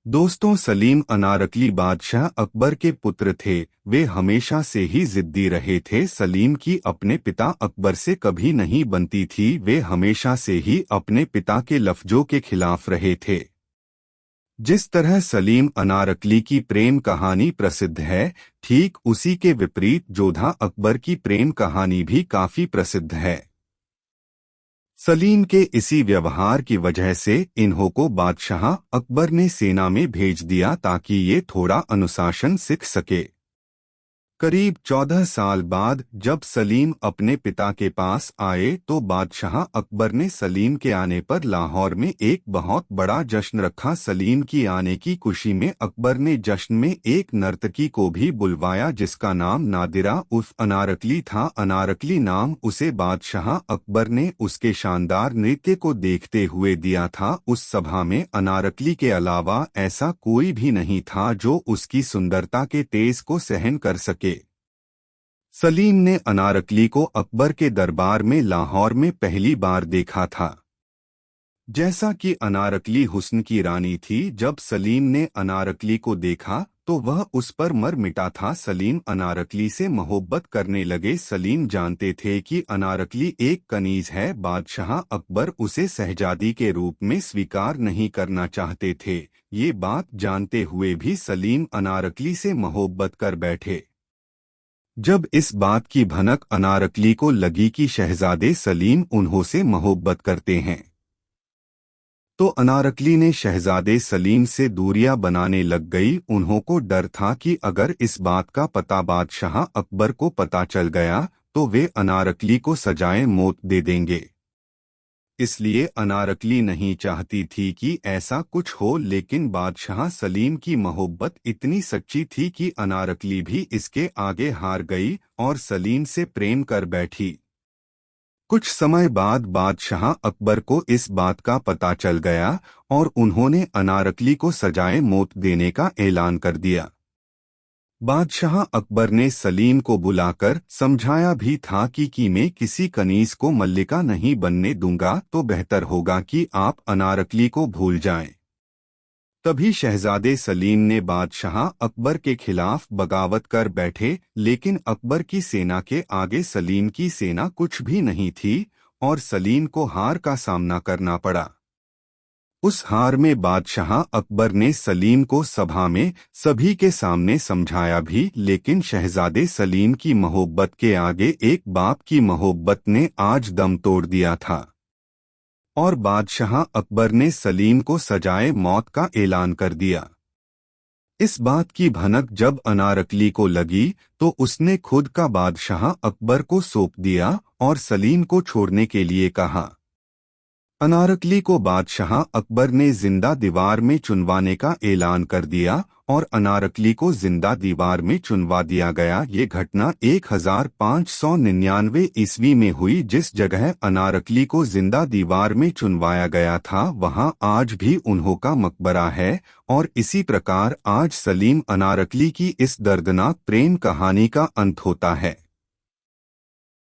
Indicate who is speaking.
Speaker 1: दोस्तों, सलीम अनारकली बादशाह अकबर के पुत्र थे। वे हमेशा से ही जिद्दी रहे थे। सलीम की अपने पिता अकबर से कभी नहीं बनती थी। वे हमेशा से ही अपने पिता के लफ्जों के खिलाफ रहे थे। जिस तरह सलीम अनारकली की प्रेम कहानी प्रसिद्ध है, ठीक उसी के विपरीत जोधा अकबर की प्रेम कहानी भी काफी प्रसिद्ध है। सलीम के इसी व्यवहार की वजह से इन्हों को बादशाह अकबर ने सेना में भेज दिया ताकि ये थोड़ा अनुशासन सीख सके। करीब 14 साल बाद जब सलीम अपने पिता के पास आए तो बादशाह अकबर ने सलीम के आने पर लाहौर में एक बहुत बड़ा जश्न रखा। सलीम की आने की खुशी में अकबर ने जश्न में एक नर्तकी को भी बुलवाया जिसका नाम नादिरा उर्फ अनारकली था। अनारकली नाम उसे बादशाह अकबर ने उसके शानदार नृत्य को देखते हुए दिया था। उस सभा में अनारकली के अलावा ऐसा कोई भी नहीं था जो उसकी सुंदरता के तेज को सहन कर सके। सलीम ने अनारकली को अकबर के दरबार में लाहौर में पहली बार देखा था। जैसा कि अनारकली हुस्न की रानी थी, जब सलीम ने अनारकली को देखा तो वह उस पर मर मिटा था। सलीम अनारकली से मोहब्बत करने लगे। सलीम जानते थे कि अनारकली एक कनीज है। बादशाह अकबर उसे शहजादी के रूप में स्वीकार नहीं करना चाहते थे। ये बात जानते हुए भी सलीम अनारकली से मोहब्बत कर बैठे। जब इस बात की भनक अनारकली को लगी कि शहजादे सलीम उन्हों से मोहब्बत करते हैं, तो अनारकली ने शहजादे सलीम से दूरियां बनाने लग गई। उन्हों को डर था कि अगर इस बात का पता बादशाह अकबर को पता चल गया तो वे अनारकली को सजाए मौत दे देंगे। इसलिए अनारकली नहीं चाहती थी कि ऐसा कुछ हो, लेकिन बादशाह सलीम की मोहब्बत इतनी सच्ची थी कि अनारकली भी इसके आगे हार गई और सलीम से प्रेम कर बैठी। कुछ समय बाद बादशाह अकबर को इस बात का पता चल गया और उन्होंने अनारकली को सजाए मौत देने का ऐलान कर दिया। बादशाह अकबर ने सलीम को बुलाकर समझाया भी था कि मैं किसी कनीज को मल्लिका नहीं बनने दूंगा, तो बेहतर होगा कि आप अनारकली को भूल जाएं। तभी शहजादे सलीम ने बादशाह अकबर के खिलाफ बगावत कर बैठे, लेकिन अकबर की सेना के आगे सलीम की सेना कुछ भी नहीं थी और सलीम को हार का सामना करना पड़ा। उस हार में बादशाह अकबर ने सलीम को सभा में सभी के सामने समझाया भी, लेकिन शहजादे सलीम की मोहब्बत के आगे एक बाप की मोहब्बत ने आज दम तोड़ दिया था और बादशाह अकबर ने सलीम को सजाए मौत का ऐलान कर दिया। इस बात की भनक जब अनारकली को लगी तो उसने खुद का बादशाह अकबर को सौंप दिया और सलीम को छोड़ने के लिए कहा। अनारकली को बादशाह अकबर ने जिंदा दीवार में चुनवाने का ऐलान कर दिया और अनारकली को जिंदा दीवार में चुनवा दिया गया। ये घटना 1599 ईस्वी में हुई। जिस जगह अनारकली को जिंदा दीवार में चुनवाया गया था वहां आज भी उन्हों का मकबरा है और इसी प्रकार आज सलीम अनारकली की इस दर्दनाक प्रेम कहानी का अंत होता है।